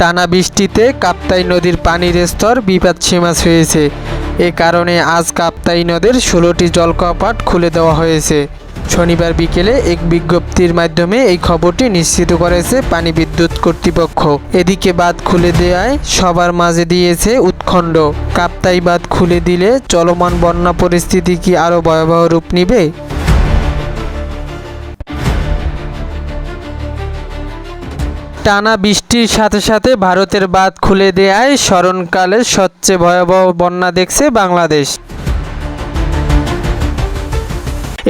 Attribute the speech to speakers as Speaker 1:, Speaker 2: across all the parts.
Speaker 1: টানা বৃষ্টিতে কাপ্তাই নদীর পানির স্তর বিপদসীমা ছুঁয়েছে। এ কারণে আজ কাপ্তাই নদের 16টি জলকপাট খুলে দেওয়া হয়েছে। শনিবার বিকেলে এক বিজ্ঞপ্তির মাধ্যমে এই খবরটি নিশ্চিত করেছে পানি বিদ্যুৎ কর্তৃপক্ষ। এদিকে বাঁধ খুলে দেওয়ায় সবার মাঝে দিয়েছে উৎকণ্ঠ। কাপ্তাই বাঁধ খুলে দিলে চলমান বন্যা পরিস্থিতি কি আরও ভয়াবহ রূপ নেবে? টানা বৃষ্টির সাথে সাথে ভারতের বাঁধ খুলে দেওয়ায় স্মরণকালের সবচেয়ে ভয়াবহ বন্যা দেখছে বাংলাদেশ।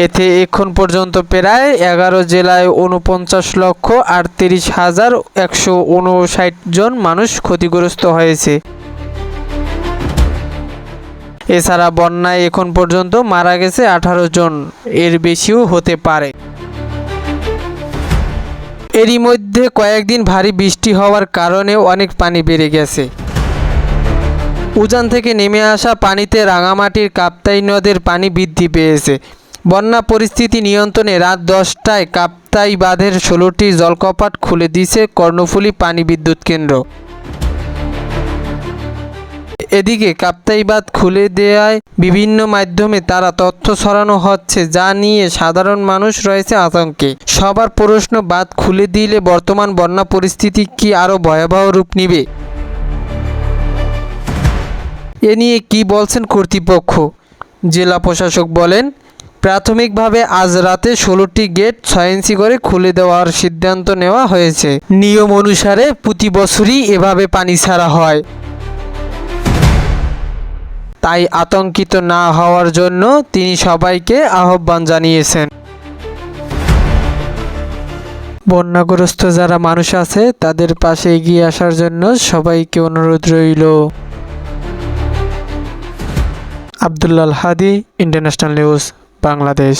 Speaker 1: এতে এখন পর্যন্ত প্রায় 11 জেলায় 49,38,159 জন মানুষ ক্ষতিগ্রস্ত হয়েছে। এছাড়া বন্যায় এখন পর্যন্ত মারা গেছে 18 জন, এর বেশিও হতে পারে। এরই মধ্যে কয়েকদিন ভারী বৃষ্টি হওয়ার কারণে অনেক পানি বেড়ে গেছে। উজান থেকে নেমে আসা পানিতে রাঙামাটির কাপ্তাই নদের পানি বৃদ্ধি পেয়েছে। বন্যা পরিস্থিতি নিয়ন্ত্রণে রাত 10টায় কাপ্তাই বাঁধের 16টি জলকপাট খুলে দিয়েছে কর্ণফুলী পানি বিদ্যুৎ কেন্দ্র। এদিকে কাপ্তাই বাঁধ খুলে দেওয়ায় বিভিন্ন মাধ্যমে তারা তথ্য ছড়ানো হচ্ছে, যা নিয়ে সাধারণ মানুষ রয়েছে আতঙ্কে। সবার প্রশ্ন, বাঁধ খুলে দিলে বর্তমান বন্যা পরিস্থিতি কি আরও ভয়াবহ রূপ নেবে? এ নিয়ে কি বলছেন কর্তৃপক্ষ? জেলা প্রশাসক বলেন, প্রাথমিকভাবে আজ রাতে 16টি গেট 6 ইঞ্চি করে খুলে দেওয়ার সিদ্ধান্ত নেওয়া হয়েছে। নিয়ম অনুসারে প্রতি বছরই এভাবে পানি ছাড়া হয়। তাই আতঙ্কিত না হওয়ার জন্য তিনি সবাইকে আহ্বান জানিয়েছেন। বন্যাগ্রস্ত যারা মানুষ আছে তাদের পাশে এগিয়ে আসার জন্য সবাইকে অনুরোধ রইল। আব্দুল্লাহ হাদি, ইন্টারন্যাশনাল নিউজ, বাংলাদেশ।